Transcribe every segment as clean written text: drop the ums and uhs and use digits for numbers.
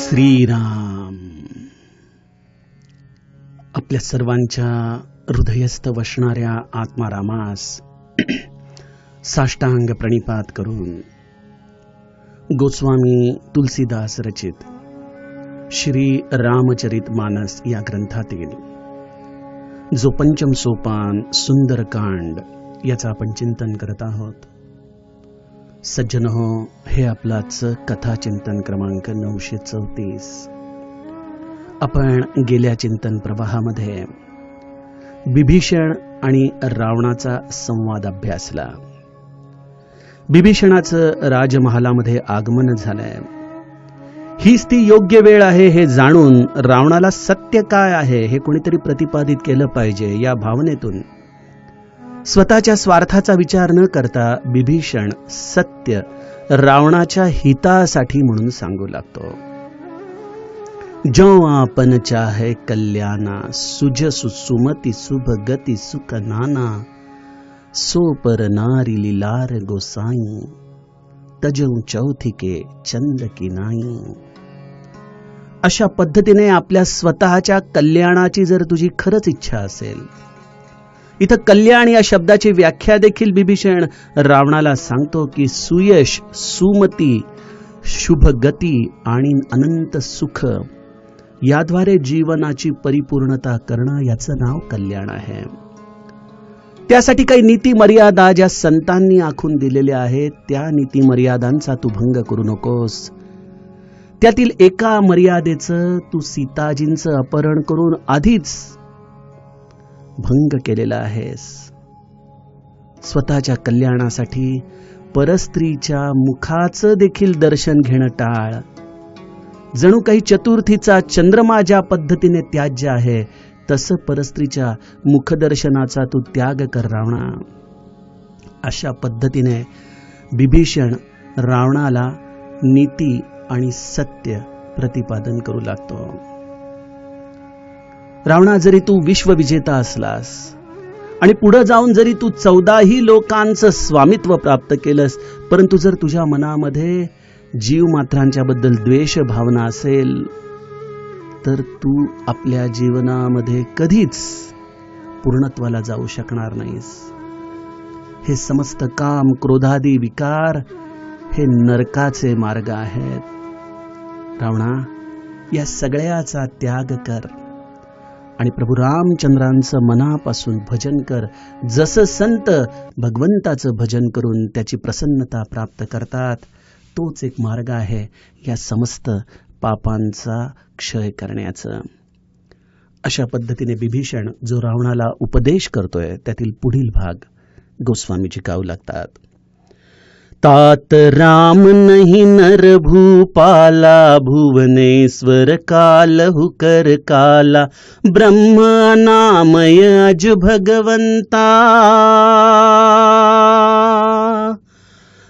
श्रीराम. आपल्या सर्वांच्या हृदयस्थ वसणाऱ्या आत्मारामास साष्टांग प्रणिपात करून गोस्वामी तुलसीदास रचित श्री रामचरित मानस या ग्रंथातील जो पंचम सोपान सुंदरकांड याचा आपण चिंतन करत आहोत. सज्जन हो, हे आपलाच कथा चिंतन क्रमांक 934. आपण गेल्या चिंतन प्रवाहामध्ये बिभीषण आणि रावणाचा संवाद अभ्यासला. बिभीषणाचं राजमहालामध्ये आगमन झालंय. हीच ती योग्य वेळ आहे हे जाणून रावणाला सत्य काय आहे हे कोणीतरी प्रतिपादित केलं पाहिजे या भावनेतून स्वतःच्या स्वार्थाचा विचार न करता बिभीषण सत्य रावणाच्या हितासाठी म्हणून सांगू लागतो. जो आपण चाहे कल्याणा सुज सुसुमती शुभ गती सुख नाना सो पर नारी लीलार गोसाई तजऊ चौथिके चंद की नाही. अशा पद्धतीने आपल्या स्वतःच्या कल्याणाची जर तुझी खरंच इच्छा असेल, इथं कल्याण या शब्दाची व्याख्या देखील बिभीषण रावणाला सांगतो की सुयश, सुमती, शुभ गती आणि अनंत सुख याद्वारे जीवनाची परिपूर्णता करणं याचं नाव कल्याण आहे. त्यासाठी काही नीती मर्यादा ज्या संतांनी आखून दिलेल्या आहेत त्या नीती मर्यादांचा तू भंग करू नकोस. त्यातील एका मर्यादेचं तू सीताजींचं अपहरण करून आधीच भंग केलेला आहेस. स्वतःच्या कल्याणासाठी परस्त्रीच्या मुखाचं देखील दर्शन घेणं टाळ. जणू काही चतुर्थीचा चंद्रमा ज्या पद्धतीने त्याज्य आहे तसं परस्त्रीच्या मुखदर्शनाचा तू त्याग कर रावणा. अशा पद्धतीने बिभीषण रावणाला नीती आणि सत्य प्रतिपादन करू लागतो. रावणा, जरी तू विश्वविजेता असलास आणि पुढे जाऊन जरी तू 14ही लोकांचं स्वामित्व प्राप्त केलंस, परंतु जर तुझ्या मनामध्ये जीवमात्रांच्या बद्दल द्वेष भावना असेल तर तू आपल्या जीवनामध्ये कधीच पूर्णत्वाला जाऊ शकणार नाहीस. हे समस्त काम, क्रोधादी विकार हे नरकाचे मार्ग आहेत. रावणा, या सगळ्याचा त्याग कर आणि प्रभू रामचंद्रांचं मनापासून भजन कर. जसं संत भगवंताचं भजन करून त्याची प्रसन्नता प्राप्त करतात, तोच एक मार्ग आहे या समस्त पापांचा क्षय करण्याचं. अशा पद्धतीने बिभीषण जो रावणाला उपदेश करतोय त्यातील पुढील भाग गोस्वामीजी गाऊ लागतात. तात राम नहीं नर भूपाला भुवनेश्वर कालहु कर काला ब्रह्म नामय अज भगवंता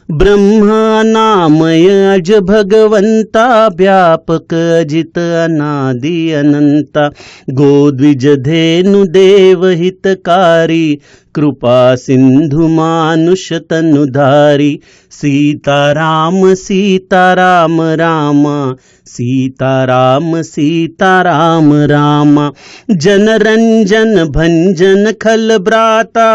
ब्रह्म नामय अज भगवंता व्यापक अजित अनादि अनंता गोद्विज धेनु देव हितकारी कृपा सिंधु मानुष तनुधारी सीताराम सीताराम रामा सीताराम सीताराम रामा जनरंजन भंजन खल भ्राता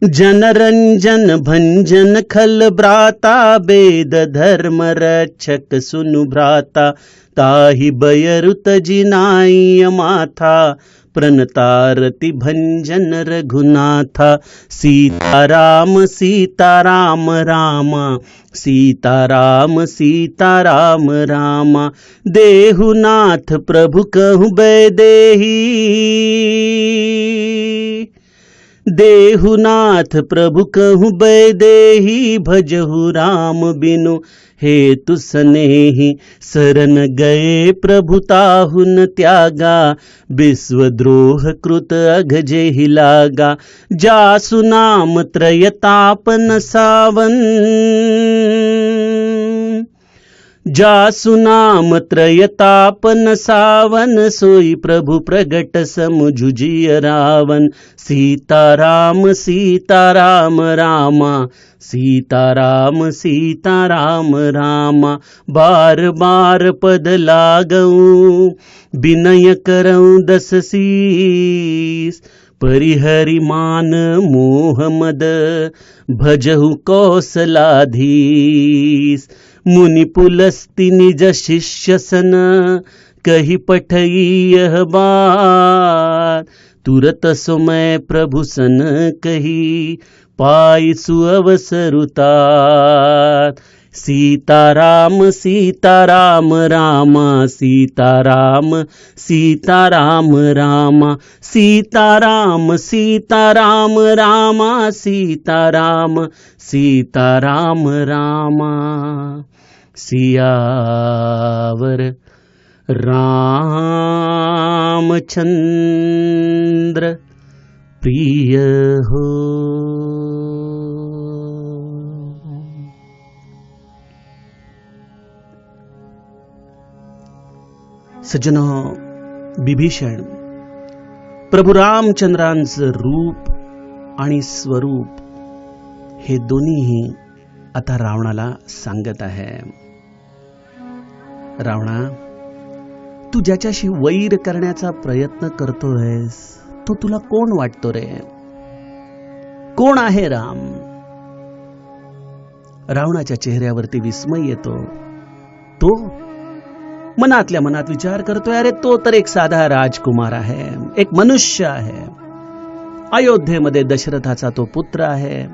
जनरंजन भंजन खल भ्राता वेद धर्म रक्षक सुनु भ्राता ताहि बयरुत जिनाय माथा प्रणतारति भंजन रघुनाथा सीताराम सीताराम रामा सीताराम सीताराम रामा देहुनाथ प्रभु कहु बैदेही देहुनाथ प्रभु कहु बैदेही भजहु राम बिनु हेतु सनेही शरण गए प्रभु ताहु न त्यागा विश्वद्रोह कृत अघजेहि लागा जासु नाम त्रयतापन सावन जासु नाम त्रयतापन सावन, सोई प्रभु प्रगट समुझुजिय रावण। सीताराम सीताराम रामा, सीताराम सीताराम रामा। बार बार पद लागऊं, विनय करऊं दस शीस। परिहरि मान मोह मद, भजहु कौशलाधीश। मुनि पुलस्ति निज शिष्य सन, कही पठई यह बात। तुरत समय प्रभु सन कही, पाई सुअवसरुतात। सीताराम सीताराम रामा, सीताराम सीताराम रामा। सीताराम सीताराम रामा, सीताराम सीताराम रामा। सियावर रामचंद्र प्रिय हो। सज्जनो, बिभीषण प्रभू रामचंद्रांचं रूप आणि स्वरूप हे दोन्हीही आता रावणाला सांगत आहे. रावणा, तू ज्याच्याशी वैर करण्याचा प्रयत्न करतोयस तो तुला कोण वाटतो रे? कोण आहे राम? रावणाच्या चेहऱ्यावरती विस्मय येतो. तो मनातल्या मनात विचार करतोय, अरे तो तर एक साधा राजकुमार आहे, एक मनुष्य आहे. अयोध्येमध्ये दशरथाचा तो पुत्र आहे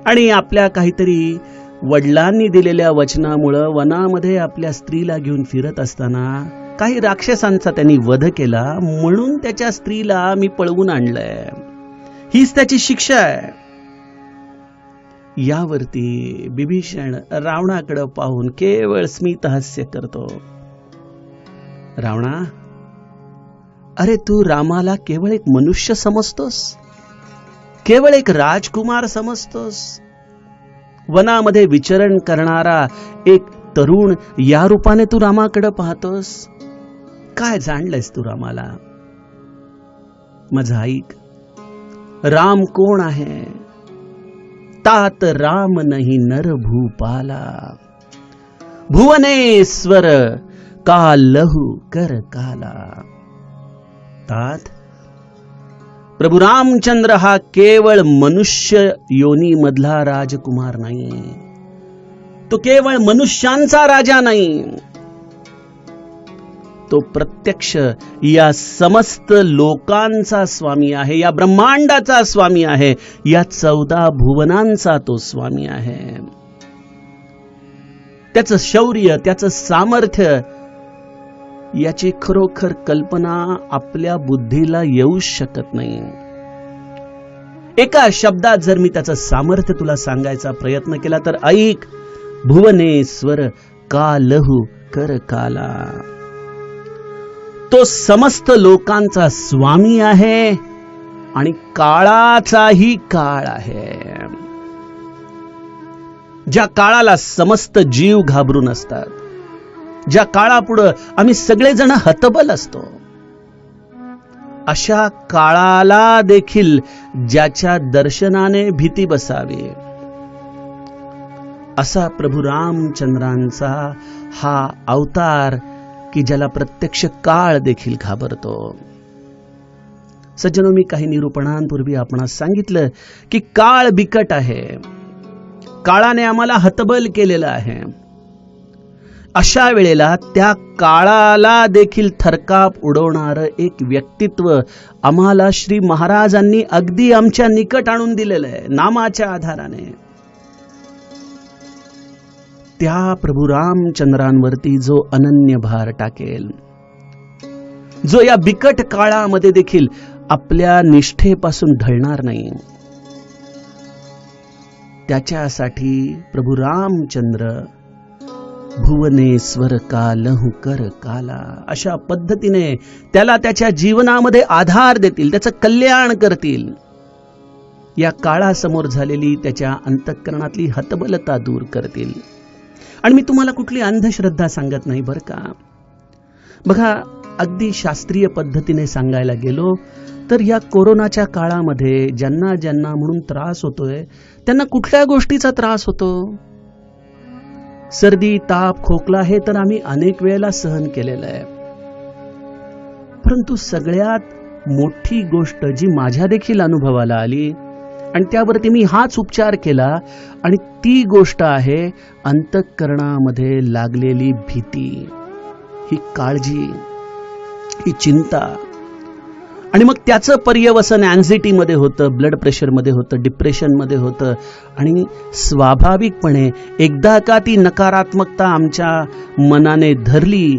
आणि आपल्या काहीतरी वडिलांनी दिलेल्या वचनामुळे वनामध्ये आपल्या स्त्रीला घेऊन फिरत असताना काही राक्षसांचा त्यांनी वध केला, म्हणून त्याच्या स्त्रीला मी पळवून आणलंय. हीच त्याची शिक्षा आहे. यावरती बिभीषण रावणाकडे पाहून केवळ स्मितहास्य करतो. रावणा, अरे तू रामाला केवळ एक मनुष्य समजतोस, केवळ एक राजकुमार समजतोस. वनामध्ये विचरण करणारा एक तरुण या रूपाने तू रामाकडे पाहतोस. काय जाणलंयस तू रामाला? माझं ऐक, राम कोण आहे? तात राम नाही नर भूपाला, भुवनेश्वर का लहू कर काला. तात प्रभू रामचंद्र हा केवळ मनुष्य योनी मधला राजकुमार नाही, तो केवळ मनुष्यांचा राजा नाही, तो प्रत्यक्ष या समस्त लोकांचा स्वामी आहे, या ब्रह्मांडाचा स्वामी आहे, या 14 भुवनांचा तो स्वामी आहे. त्याचं शौर्य, त्याचं सामर्थ्य याची खरोखर कल्पना आपल्या बुद्धीला येऊ शकत नाही. एका शब्दात जर मी त्याचं सामर्थ्य तुला सांगायचा प्रयत्न केला तर ऐक, भुवनेश्वर का लहू कर काला. तो समस्त लोकांचा स्वामी आहे आणि काळाचाही काळ आहे. ज्या काळाला समस्त जीव घाबरून असतात, ज्या काळापुढे आम्ही सगळेजण हतबल असतो, अशा काळाला देखील ज्याच्या दर्शनाने भीती बसावी, असा प्रभू रामचंद्रांचा हा अवतार की ज्याला प्रत्यक्ष काळ देखील घाबरतो. सज्जनो, मी काही निरूपणांपूर्वी आपणास सांगितलं की काळ बिकट आहे, काळाने आम्हाला हतबल केलेलं आहे. अशा वेळेला त्या काळाला देखील थरकाप उडवणारं एक व्यक्तित्व आम्हाला श्री महाराजांनी अगदी आमच्या निकट आणून दिलेलं आहे, नामाच्या आधाराने. त्या प्रभू रामचंद्रांवरती जो अनन्य भार टाकेल, जो या बिकट काळामध्ये देखील आपल्या निष्ठेपासून ढळणार नाही, त्याच्यासाठी प्रभू रामचंद्र भुवनेश्वर का लहू कर काला अशा पद्धतीने त्याला त्याच्या जीवनामध्ये आधार देतील, त्याचं कल्याण करतील. या काळासमोर झालेली त्याच्या अंतःकरणातली हतबलता दूर करतील आणि मी तुम्हाला कुठली अंधश्रद्धा सांगत नाही बरं का. बघा, अगदी शास्त्रीय पद्धतीने सांगायला गेलो तर या कोरोनाच्या काळामध्ये ज्यांना ज्यांना म्हणून त्रास होतोय त्यांना कुठल्या गोष्टीचा त्रास होतो? सर्दी, ताप, खोकला हे तर आम्ही अनेक वेळेला सहन केलेलं आहे. परंतु सगळ्यात मोठी गोष्ट जी माझ्या देखील अनुभवाला आली आणि त्यावरती मी हाच उपचार केला, आणि ती गोष्ट आहे अंतःकरणामध्ये लागलेली भीती, ही काळजी, ही चिंता. आणि मग त्याचं पर्यवसन अँझायटीमध्ये होतं, ब्लड प्रेशरमध्ये होतं, डिप्रेशनमध्ये होतं. आणि स्वाभाविकपणे एकदा का ती नकारात्मकता आमच्या मनाने धरली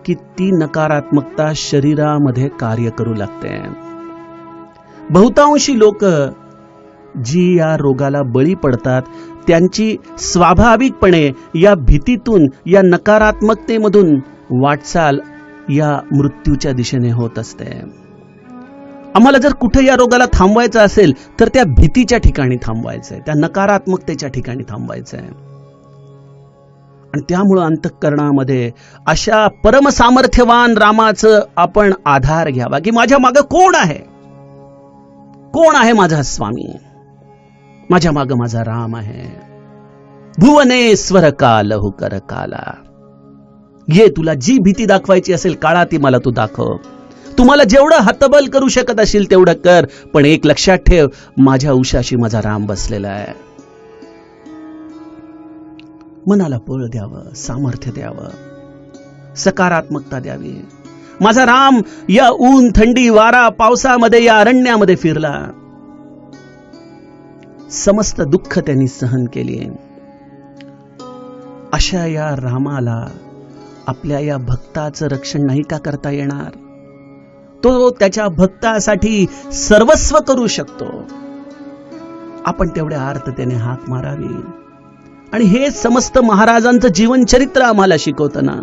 की ती नकारात्मकता शरीरामध्ये कार्य करू लागते. बहुतांशी लोक जी या रोगाला बळी पडतात त्यांची स्वाभाविकपणे या भीतीतून, या नकारात्मकतेमधून वाटचाल या मृत्यूच्या दिशेने होत असते. आम्हाला जर कुठे या रोगाला थांबवायचं असेल तर त्या भीतीच्या ठिकाणी थांबवायचंय, त्या नकारात्मकतेच्या ठिकाणी थांबवायचंय. आणि त्यामुळं अंतःकरणामध्ये अशा परमसामर्थ्यवान रामाचं आपण आधार घ्यावा की माझ्या मागं कोण आहे, कोण आहे माझा स्वामी, माझ्या मागं माझा राम आहे. भुवनेश्वर कालहु कर काला. ये, तुला जी भीती दाखवायची असेल काळा ती मला तू दाखव. तुम्हाला जेवढं हतबल करू शकत असेल तेवढं कर, पण एक लक्षात ठेव, माझ्या उशाशी माझा राम बसलेला आहे. मनाला बळ द्यावं, सामर्थ्य द्यावं, सकारात्मकता द्यावी. माझा राम या ऊन, थंडी, वारा, पावसामध्ये, या अरण्यामध्ये फिरला. समस्त दुःख त्यांनी सहन केली. अशा या रामाला आपल्या या भक्ताचं रक्षण नाही का करता येणार? तो त्याच्या भक्तासाठी सर्वस्व करू शकतो. आपण तेवढ्या आर्ततेने हाक मारावी. आणि हे समस्त महाराजांचं जीवनचरित्र आम्हाला शिकवतं ना.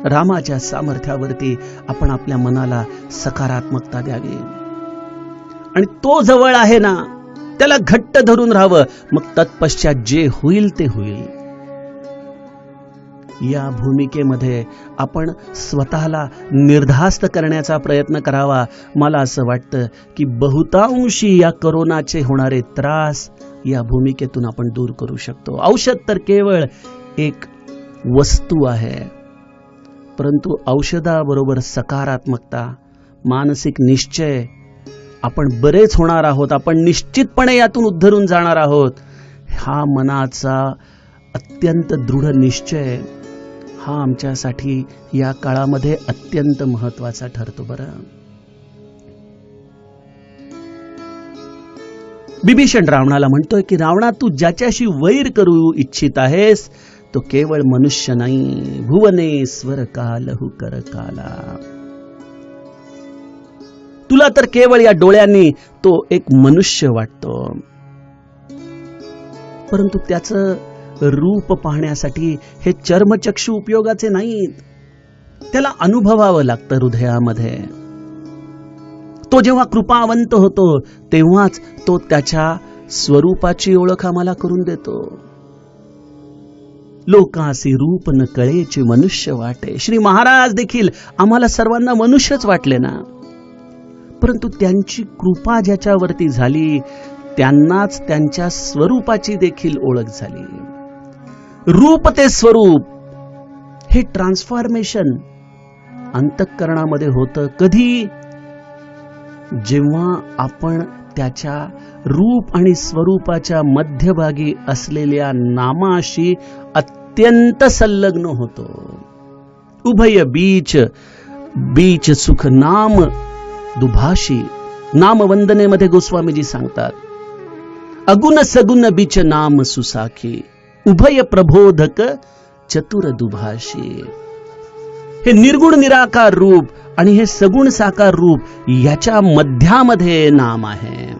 रामाच्या सामर्थ्यावरती आपण आपल्या मनाला सकारात्मकता द्यावी. आणि तो जवळ आहे ना, त्याला घट्ट धरून राहावं. मग तत्पश्चात जे होईल ते होईल. या भूमिकेमध्ये आपण स्वतःला निर्धास्त करण्याचा प्रयत्न करावा. मला असं वाटतं की बहुतांशी या कोरोनाचे होणारे त्रास या भूमिकेतून आपण दूर करू शकतो. औषध तर केवळ एक वस्तू आहे, परंतु औषधाबरोबर सकारात्मकता, मानसिक निश्चय, आपण बरेच होणार आहोत, आपण निश्चितपणे यातून उद्धरून जाणार आहोत, हा मनाचा अत्यंत दृढ निश्चय हा आमच्यासाठी या काळामध्ये अत्यंत महत्वाचा ठरतो. बरं, बिभीषण रावणाला म्हणतोय की रावणा, तू ज्याच्याशी वैर करू इच्छित आहेस तो केवळ मनुष्य नाही. भुवनेश्वर कालहु कर काला. तुला तर केवळ या डोळ्यांनी तो एक मनुष्य वाटतो, परंतु त्याचं रूप पाहण्यासाठी हे चर्मचक्षु उपयोगाचे नाहीत. त्याला अनुभवावं लागतं हृदयामध्ये. तो जेव्हा कृपावंत होतो तेव्हाच तो त्याच्या स्वरूपाची ओळख आम्हाला करून देतो. लोकांसी रूप न कळेची मनुष्य वाटे. श्री महाराज देखील आम्हाला सर्वांना मनुष्यच वाटले ना, परंतु त्यांची कृपा ज्याच्यावरती झाली त्यांनाच त्यांच्या स्वरूपाची देखील ओळख झाली. रूप ते स्वरूप हे ट्रान्सफॉर्मेशन अंतःकरणामध्ये होतं. कधी? जेव्हा आपण त्याच्या रूप आणि स्वरूपाच्या मध्यभागी असलेल्या नामाशी अत्यंत संलग्न होतो. उभय बीच बीच सुख नाम दुभाषी. नामवंदनेमध्ये गोस्वामीजी सांगतात, अगुण सगुण बीच नाम सुसाखी, उभय प्रबोधक चतुर दुभाषी. हे निर्गुण निराकार रूप आणि हे सगुण साकार रूप याच्या मध्यामध्ये नाम आहे.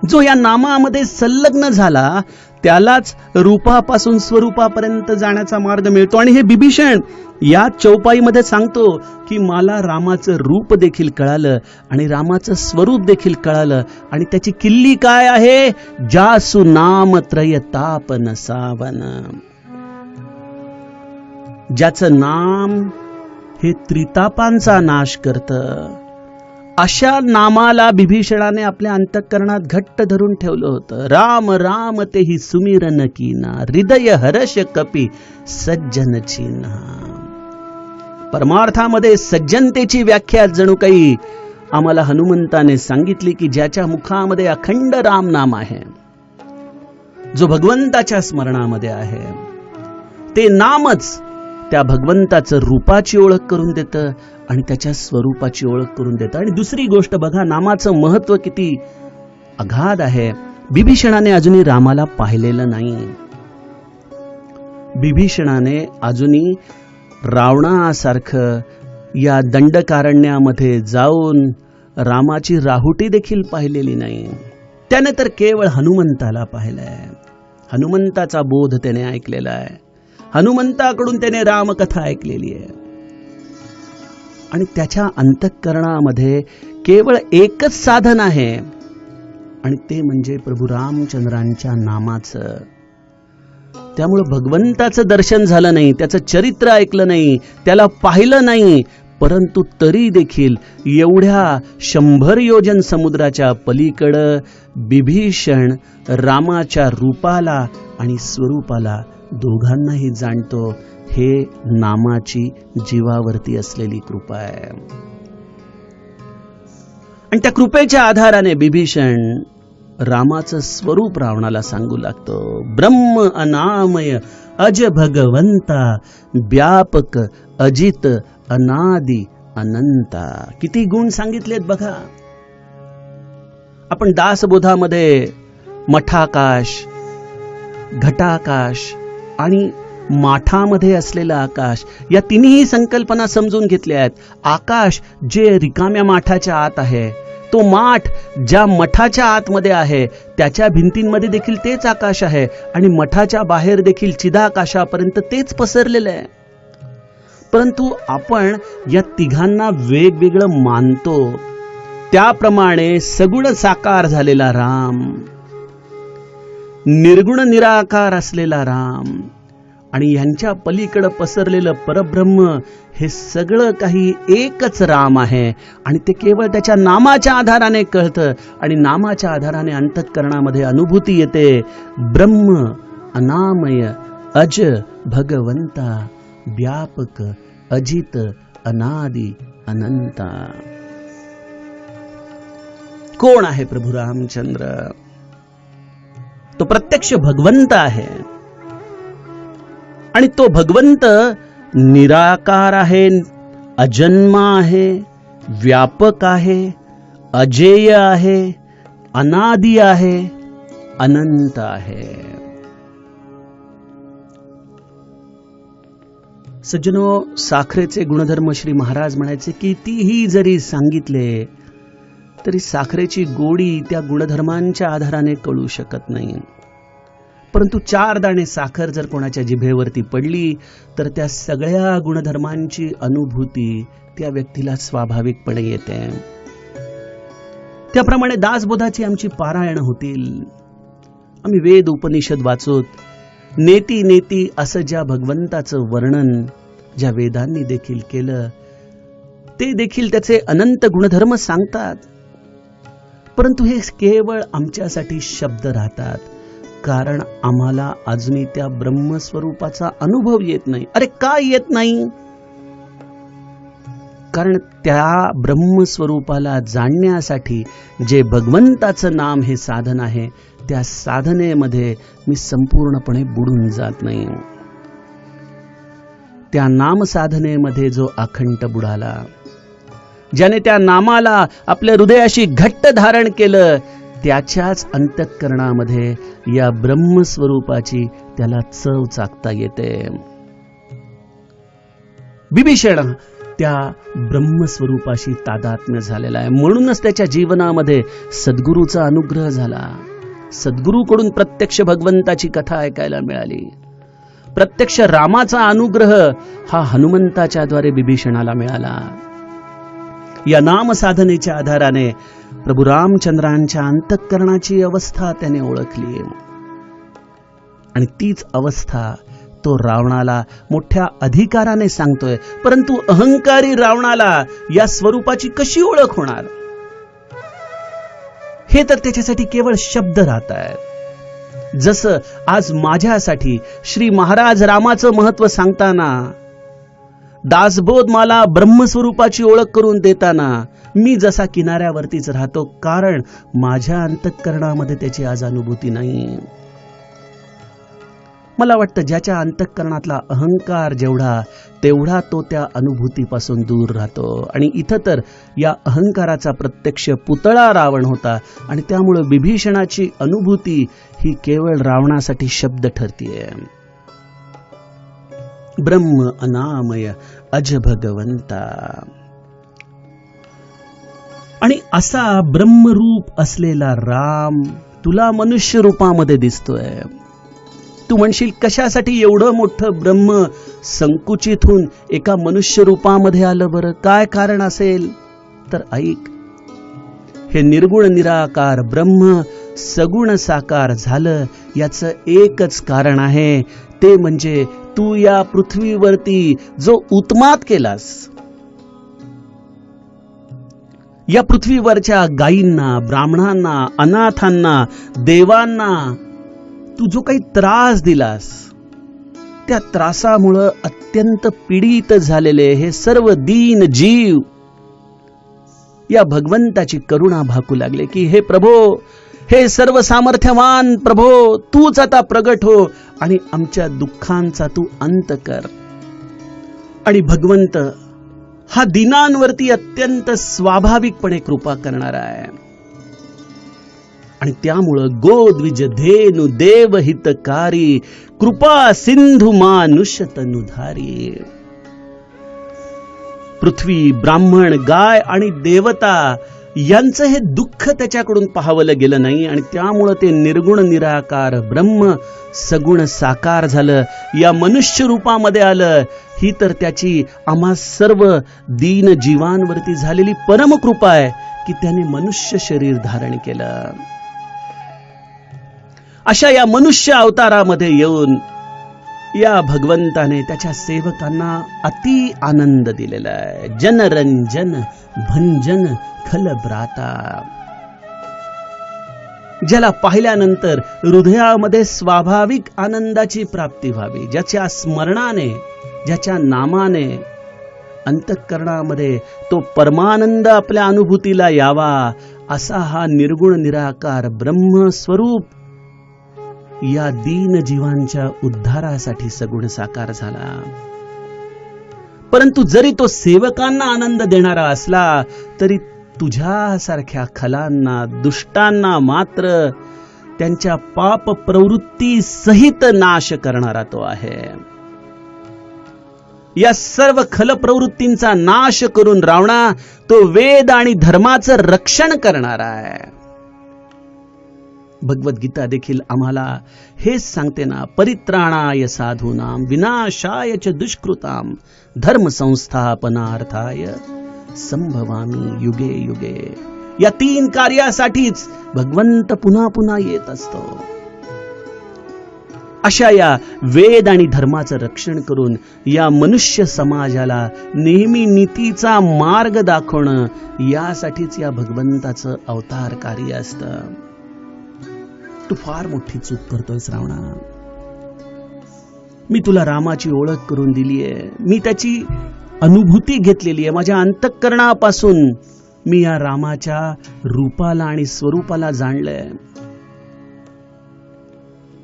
जो या नामामध्ये संलग्न झाला त्यालाच रूपापासून स्वरूपापर्यंत जाण्याचा मार्ग मिळतो. आणि हे बिभीषण या चौपाईमध्ये सांगतो की मला रामाचं रूप देखील कळालं आणि रामाचं स्वरूप देखील कळालं, आणि त्याची किल्ली काय आहे? जासु नाम त्रय ताप नसावन. ज्याचं नाम हे त्रितापांचा नाश करतं, अशा नामाला बिभीषणाने आपल्या अंतःकरणात घट्ट धरून ठेवलं होतं. राम राम तेही सुमिरन कीना, हृदय हर्ष कपी सज्जन चीना. परमार्थामध्ये सज्जनतेची व्याख्या जणू काही आम्हाला हनुमंताने सांगितली की ज्याच्या मुखामध्ये अखंड राम नाम आहे, जो भगवंताच्या स्मरणामध्ये आहे, ते नामच त्या भगवंताचं रूपाची ओळख करून देतं आणि त्याच्या स्वरूपाची ओळख करून देतं. आणि दुसरी गोष्ट बघा, नामाचं महत्व किती अगाध आहे. बिभीषणाने अजूनही रामाला पाहिलेलं नाही. बिभीषणाने अजूनही रावणासारखं या दंडकारण्यामध्ये जाऊन रामाची राहुटी देखील पाहिलेली नाही. त्याने तर केवळ हनुमंताला पाहिलंय. हनुमंताचा बोध त्याने ऐकलेला आहे. हनुमंताकडून त्याने रामकथा ऐकलेली आहे. आणि त्याच्या अंतःकरणामध्ये केवळ एकच साधन आहे, आणि ते म्हणजे प्रभू रामचंद्रांच्या नामाचं. त्यामुळे भगवंताचं दर्शन झालं नाही, त्याचं चरित्र ऐकलं नाही, त्याला पाहिलं नाही, परंतु तरी देखील एवढ्या 100 योजन समुद्राच्या पलीकडं बिभीषण रामाच्या रूपाला आणि स्वरूपाला दोघांनाही जाणतो. हे नामाची जीवावरती असलेली कृपा आहे. आणि त्या कृपेच्या आधाराने बिभीषण रामाचं स्वरूप रावणाला सांगू लागतो. ब्रह्म अनामय अज भगवंता, व्यापक अजित अनादि अनंता. किती गुण सांगितलेत बघा. आपण दासबोधामध्ये मठाकाश, घटाकाश आणि माठामध्ये असलेलं आकाश, या तिन्ही संकल्पना समजून घेतल्या आहेत. आकाश जे रिकाम्या माठाच्या आत आहे, तो माठ ज्या मठाच्या आतमध्ये आहे, त्याच्या भिंतींमध्ये देखील तेच आकाश आहे, आणि मठाच्या बाहेर देखील चिदाकाशापर्यंत तेच पसरलेलं आहे. परंतु आपण या तिघांना वेगवेगळं मानतो. त्याप्रमाणे सगुण साकार झालेला राम, निर्गुण निराकार असलेला राम, आणि यांच्या पलीकडे पसरलेलं परब्रह्म, हे सगळं काही एकच राम आहे. आणि ते केवळ त्याच्या नामाच्या आधाराने कळतं, आणि नामाच्या आधाराने अंतःकरणामध्ये अनुभूती येते. ब्रह्म अनामय अज भगवंता, व्यापक अजित अनादि अनंता. कोण आहे प्रभू रामचंद्र? तो प्रत्यक्ष भगवंत आहे. आणि तो भगवंत निराकार आहे, अजन्मा आहे, व्यापक आहे, अजेय आहे, अनादि आहे, अनंत आहे. सज्जनो, साखरेचे गुणधर्म श्री महाराज म्हणायचे, कितीही जरी सांगितले तरी साखरेची गोडी त्या गुणधर्मांच्या आधाराने कळू शकत नाही. परंतु 4 दाणे साखर जर कोणाच्या जिभेवरती पडली तर त्या सगळ्या गुणधर्मांची अनुभूती त्या व्यक्तीला स्वाभाविकपणे येते. त्याप्रमाणे दासबोधाची आमची पारायण होतील. आम्ही वेद उपनिषद वाचोत. नेती नेती असं ज्या भगवंताचं वर्णन ज्या वेदांनी देखील केलं, ते देखील त्याचे अनंत गुणधर्म सांगतात. परंतु हे केवळ आमच्यासाठी शब्द राहतात, कारण आम्हाला अजूनही त्या ब्रह्मस्वरूपाचा अनुभव येत नाही. अरे काय येत नाही? कारण त्या ब्रह्मस्वरूपाला जाणण्यासाठी जे भगवंताचं नाम हे साधन आहे, त्या साधनेमध्ये मी संपूर्णपणे बुडून जात नाही. त्या नाम साधनेमध्ये जो अखंड बुडाला, ज्याने त्या नामाला आपल्या हृदयाशी घट्ट धारण केलं, त्याच्याच अंतःकरणामध्ये या ब्रह्मस्वरूपाची त्याला चव चाखता येते. बिभीषण त्या ब्रह्मस्वरूपाशी तादात्म्य झालेला आहे. म्हणूनच त्याच्या जीवनामध्ये सद्गुरूचा अनुग्रह झाला. सद्गुरूकडून प्रत्यक्ष भगवंताची कथा ऐकायला मिळाली. प्रत्यक्ष रामाचा अनुग्रह हा हनुमंताच्या द्वारे बिभीषणाला मिळाला. या नाम साधनेच्या आधाराने प्रभू रामचंद्रांच्या अंतःकरणाची अवस्था त्याने ओळखली आणि तीच अवस्था तो रावणाला मोठ्या अधिकाराने सांगतोय. परंतु अहंकारी रावणाला या स्वरूपाची कशी ओळख होणार? हे तर त्याच्यासाठी केवळ शब्द राहत आहेत. जसं आज माझ्यासाठी श्री महाराज रामाचं महत्व सांगताना, दासबोध मला ब्रह्मस्वरूपाची ओळख करून देताना मी जसा किनाऱ्यावरतीच राहतो, कारण माझ्या अंतःकरणामध्ये त्याची आज अनुभूती नाही. मला वाटतं ज्याच्या अंतःकरणातला अहंकार जेवढा तेवढा तो त्या अनुभूतीपासून दूर राहतो. आणि इथं तर या अहंकाराचा प्रत्यक्ष पुतळा रावण होता आणि त्यामुळे विभीषणाची अनुभूती ही केवळ रावणासाठी शब्द ठरतीये. ब्रह्म अनामय अज भगवंता. आणि असा ब्रह्मरूप असलेला राम तुला मनुष्य रूपामध्ये दिसतोय. तू म्हणशील कशासाठी एवढं मोठं ब्रह्म संकुचित होऊन एका मनुष्य रूपामध्ये आलं बरं? काय कारण असेल? तर ऐक, हे निर्गुण निराकार ब्रह्म सगुण साकार झालं याचं एकच कारण आहे, ते म्हणजे तू या पृथ्वीवरती जो उत्मात केलास, या पृथ्वीवरच्या गायींना, ब्राह्मणांना, अनाथांना, देवांना तू जो काही त्रास दिलास, त्या त्रासामुळं अत्यंत पीडित झालेले हे सर्व दीन जीव या भगवंताची करुणा भाकू लागले की हे प्रभो, हे सर्व सामर्थ्यवान प्रभो, तूच आता प्रगट हो आणि आमच्या दुःखांचा तू अंत कर. आणि भगवंत हा दीनांवरती अत्यंत स्वाभाविकपणे कृपा करणारा आहे. आणि त्यामुळं गोद्विज धेनु देव हितकारी कृपा सिंधू मानुष्य तनुधारी. पृथ्वी, ब्राह्मण, गाय आणि देवता यांचं हे दुःख त्याच्याकडून पाहावलं गेलं नाही आणि त्यामुळं ते निर्गुण निराकार ब्रह्म सगुण साकार झालं, या मनुष्य रूपामध्ये आलं. ही तर त्याची आम्हा सर्व दीन जीवांवरती झालेली परमकृपा आहे की त्याने मनुष्य शरीर धारण केलं. अशा या मनुष्य अवतारामध्ये येऊन या भगवंताने त्याच्या सेवकांना अति आनंद दिलेला आहे. जनरंजन भंजन खलब्राता. ज्याला पाहिल्यानंतर हृदयामध्ये स्वाभाविक आनंदाची प्राप्ती व्हावी, ज्याच्या स्मरणाने, ज्याच्या नामाने अंतःकरणामध्ये तो परमानंद आपल्या अनुभूतीला यावा, असा हा निर्गुण निराकार ब्रह्मस्वरूप या दीन जीवांच्या उद्धारासाठी सगुण साकार झाला. परंतु जरी तो सेवकांना आनंद देणारा असला तरी तुझ्यासारख्या खलांना, दुष्टांना मात्र त्यांच्या पाप प्रवृत्ती सहित नाश करणारा तो आहे. या सर्व खल प्रवृत्तींचा नाश करून रावणा तो वेद आणि धर्माचं रक्षण करणारा आहे. भगवद्गीता देखील आम्हाला हेच सांगते ना, परित्राणाय साधूनाम विनाशाय च दुष्कृताम धर्म संस्थापनार्थाय संभवामी युगे युगे. या 3 कार्यासाठीच भगवंत पुन्हा पुन्हा येत असतो. अशा या वेद आणि धर्माचं रक्षण करून या मनुष्य समाजाला नेहमी नीतीचा मार्ग दाखवणं, यासाठीच या भगवंताचं अवतार कार्य असतं. तू फार मोठी चूक करतोयस रावणा. मी तुला रामाची ओळख करून दिलीये, मी त्याची अनुभूती घेतलेली आहे. माझ्या अंतःकरणापासून मी या रामाच्या रूपाला आणि स्वरूपाला जाणलंय.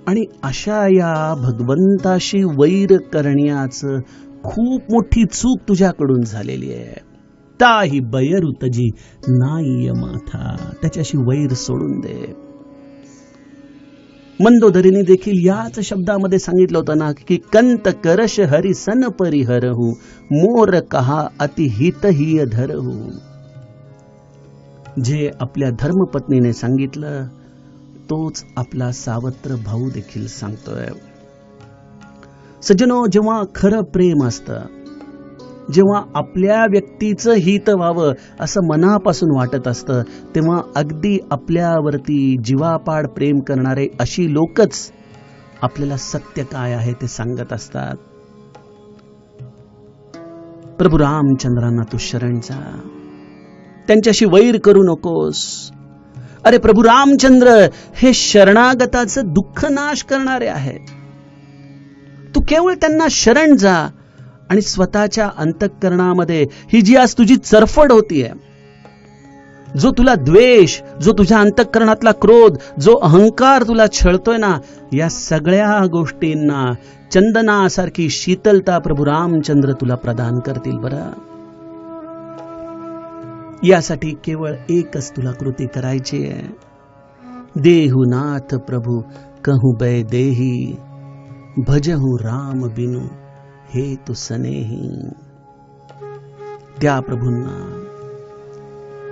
आणि अशा या भगवंताशी वैर करण्याचं खूप मोठी चूक तुझ्याकडून झालेली आहे. ताही बयरू तजी नाई माथा. त्याच्याशी वैर सोडून दे. मंदोदरीने देखील याच शब्दामध्ये सांगितलं होतं ना की कंत करश हरि सन परिहरहु मोर कहा अतिहित ही धरहु. जे आपल्या धर्मपत्नीने सांगितलं तोच आपला सावत्र भाऊ देखील सांगतोय. सज्जनो, जेव्हा खरं प्रेम असतं, जेव्हा आपल्या व्यक्तीचं हित व्हावं असं मनापासून वाटत असतं, तेव्हा अगदी आपल्यावरती जीवापाड प्रेम करणारे अशी लोकच आपल्याला सत्य काय आहे ते सांगत असतात. प्रभू रामचंद्रांना तू शरण जा, त्यांच्याशी वैर करू नकोस. अरे प्रभू रामचंद्र हे शरणागताचं दुःख नाश करणारे आहेत. तू केवळ त्यांना शरण जा आणि स्वतःच्या अंतःकरणामध्ये ही जी आज तुझी चरफड होतीये, जो तुला द्वेष, जो तुझ्या अंतःकरणातला क्रोध, जो अहंकार तुला छळतोय ना, या सगळ्या गोष्टींना चंदनासारखी शीतलता प्रभू रामचंद्र तुला प्रदान करतील. बरं, यासाठी केवळ एकच तुला कृती करायची आहे. देहु नाथ प्रभु कहूँ बै देही, भजहु राम बिनु हे तु सनेही. त्या प्रभूंना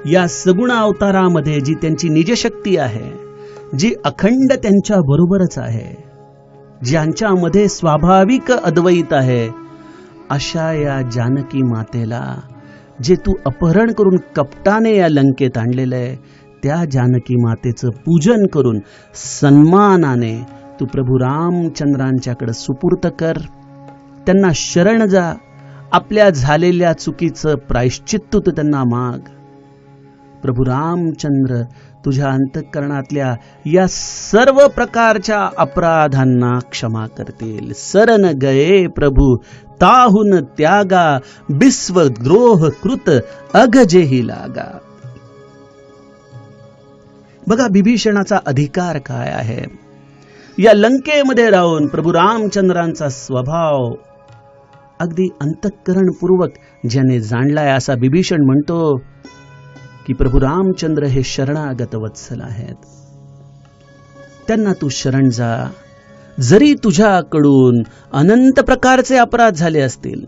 या सगुण अवतारामध्ये जी त्यांची निजशक्ती आहे, जी अखंड त्यांच्या बरोबरच आहे, ज्यांच्यामध्ये स्वाभाविक अद्वैत आहे, अशा या जानकी मातेला जे तू अपहरण करून कपटाने या लंकेत आणलेलं आहे, त्या जानकी मातेचं पूजन करून सन्मानाने तू प्रभू रामचंद्रांच्याकडे सुपूर्त कर. त्यांना शरण जा, आपल्या झालेल्या चुकीचं प्रायश्चित्त तू त्यांना माग. प्रभू रामचंद्र तुझ्या अंतःकरणातल्या या सर्व प्रकारच्या अपराधांना क्षमा करतील. शरण गये प्रभु ताहुन त्यागा, विश्वद्रोह कृत अगजेही लागा. बघा बिभीषणाचा अधिकार काय आहे. या लंकेमध्ये राहून प्रभू रामचंद्रांचा स्वभाव अगदी अंतःकरणपूर्वक ज्याने जाणलाय, असा बिभीषण म्हणतो की प्रभू रामचंद्र हे शरणागत वत्सल आहेत. त्यांना तू शरण जा. जरी तुझ्याकडून अनंत प्रकारचे अपराध झाले असतील,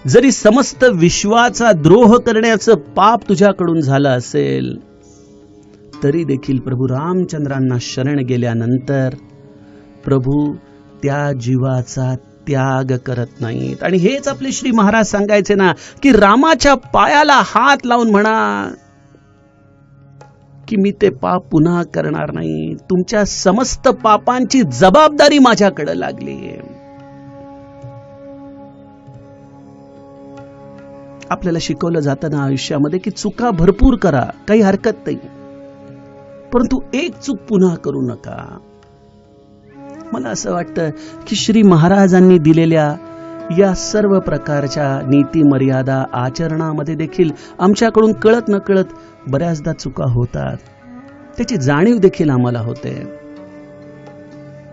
जरी समस्त विश्वाचा द्रोह करण्याचं पाप तुझ्याकडून झालं असेल, तरी देखील प्रभू रामचंद्रांना शरण गेल्यानंतर प्रभू त्या जीवाचा त्याग करत नाहीत. आणि हेच आपले श्री महाराज सांगायचे ना, की रामाच्या पायाला हात लावून म्हणा की मी ते पाप पुन्हा करणार नाही. तुमच्या समस्त पापांची जबाबदारी माझ्याकडे लागली. आपल्याला शिकवलं जातं ना आयुष्यामध्ये की चुका भरपूर करा, काही हरकत नाही, परंतु एक चूक पुन्हा करू नका. मला असं वाटतं की श्री महाराजांनी दिलेल्या या सर्व प्रकारच्या नीती मर्यादा आचरणामध्ये देखील आमच्याकडून कळत नकळत बऱ्याचदा चुका होतात. त्याची जाणीव देखील आम्हाला होते.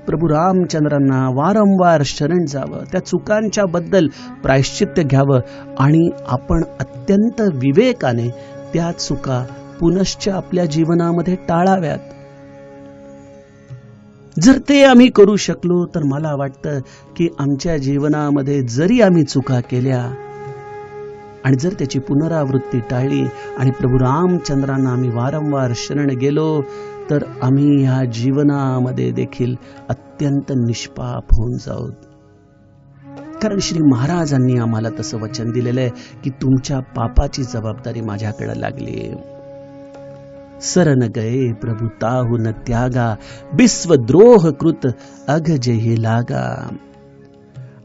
प्रभू रामचंद्रांना वारंवार शरण जावं, त्या चुकांच्या बद्दल प्रायश्चित्त घ्यावं आणि आपण अत्यंत विवेकाने त्या चुका पुनश्च आपल्या जीवनामध्ये टाळाव्यात. जर ते आम्ही करू शकलो तर मला वाटतं की आमच्या जीवनामध्ये जरी आम्ही चुका केल्या आणि जर त्याची पुनरावृत्ती टाळली आणि प्रभू रामचंद्रांना आम्ही वारंवार शरण गेलो, तर आम्ही ह्या जीवनामध्ये देखील अत्यंत निष्पाप होऊन जाऊ. कारण श्री महाराजांनी आम्हाला तसं वचन दिलेलं आहे की तुमच्या पापाची जबाबदारी माझ्याकडे लागली. शरण गये प्रभु ताहुन त्यागा, विश्वद्रोह कृत अगजेही लागा.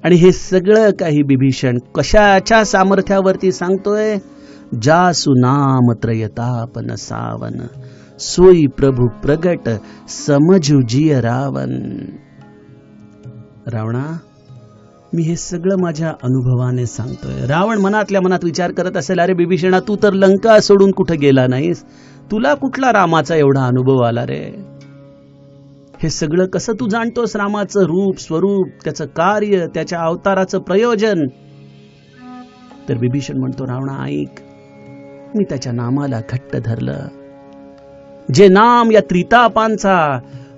आणि हे सगळं काही बिभीषण कशाच्या सामर्थ्यावरती सांगतोय? जासु नाम त्रयतापन सावन, सोई प्रभु प्रगट समजू जिय रावण. रावणा, मी हे सगळं माझ्या अनुभवाने सांगतोय. रावण मनातल्या मनात विचार करत असेल, अरे बिभीषणा, तू तर लंका सोडून कुठे गेला नाहीस, तुला कुठला रामाचा एवढा अनुभव आला रे? हे सगळं कसं तू जाणतोस? रामाचं रूप, स्वरूप, त्याचं कार्य, त्याच्या अवताराचं प्रयोजन. तर विभीषण म्हणतो, रावणा ऐक, मी त्याच्या नामाला घट्ट धरलं. जे नाम या त्रितापांचा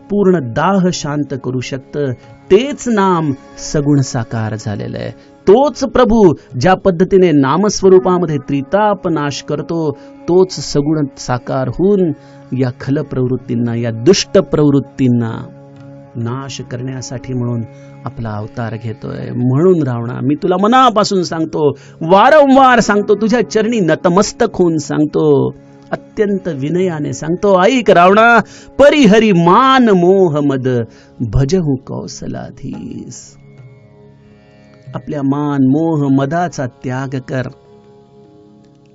पूर्ण दाह शांत करू शकतं तेच नाम सगुण साकार झालेलं आहे. तोच प्रभू ज्या पद्धतीने नामस्वरूपामध्ये त्रिताप नाश करतो, तोच सगुण साकार होऊन या खल प्रवृत्तींना, या दुष्ट प्रवृत्तींना नाश करण्यासाठी म्हणून आपला अवतार घेतोय. म्हणून रावणा, मी तुला मनापासून सांगतो, वारंवार सांगतो, तुझ्या चरणी नतमस्तक होऊन सांगतो, अत्यंत विनयाने सांगतो, ऐक रावणा, परिहरी मान मोह मद भजहु कौसलाधीस. आपल्या मान मोह मदाचा त्याग कर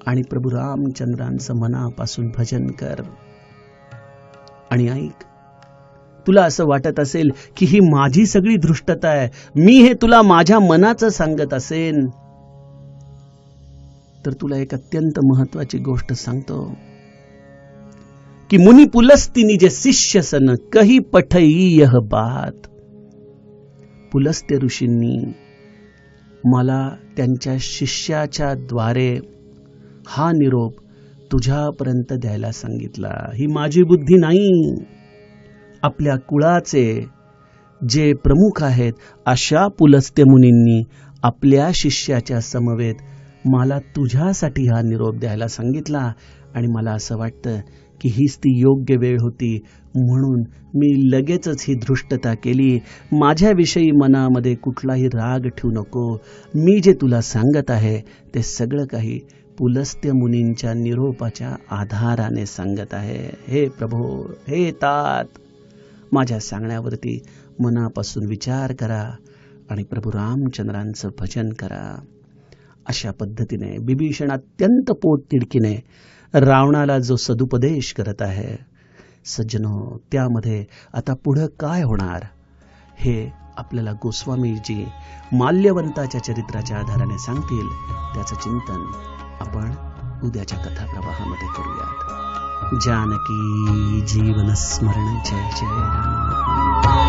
आणि प्रभू रामचंद्रांचं मनापासून भजन कर. आणि ऐक, तुला असं वाटत असेल की ही माझी सगळी धृष्टता आहे, मी हे तुला माझ्या मनाचं सांगत असेन, तर तुला एक अत्यंत महत्वाची गोष्ट सांगतो की मुनी पुलस्तिनी जे शिष्य सन कही पठई यह बात. पुलस्त्य ऋषींनी मला त्यांच्या शिष्याच्या द्वारे हा निरोप तुझ्यापर्यंत द्यायला सांगितला. ही माझी बुद्धी नाही. आपल्या कुळाचे जे प्रमुख आहेत अशा पुलस्त्य मुनींनी आपल्या शिष्याच्या समवेत मला तुझ्यासाठी हा निरोप द्यायला सांगितला. आणि मला असं वाटतं की हीच ती योग्य वेळ होती, म्हणून मी लगेचच ही धृष्टता केली. माझ्याविषयी मनामध्ये कुठलाही राग ठेवू नको. मी जे तुला सांगत आहे ते सगळं काही पुलस्त्य मुनींच्या निरोपाच्या आधाराने सांगत आहे. हे प्रभो, हे तात, माझ्या सांगण्यावरती मनापासून विचार करा आणि प्रभू रामचंद्रांचं भजन करा. अशा पद्धतीने बिभीषण अत्यंत पोटतिडकीने रावणाला जो सदुपदेश करत आहे, सज्जनो, त्यामध्ये आता पुढं काय होणार हे आपल्याला गोस्वामीजी माल्यवंताच्या चरित्राच्या आधाराने सांगतील. त्याचं चिंतन आपण उद्याच्या कथाप्रवाहामध्ये करूयात. जानकी जीवन स्मरण. जय जय राम.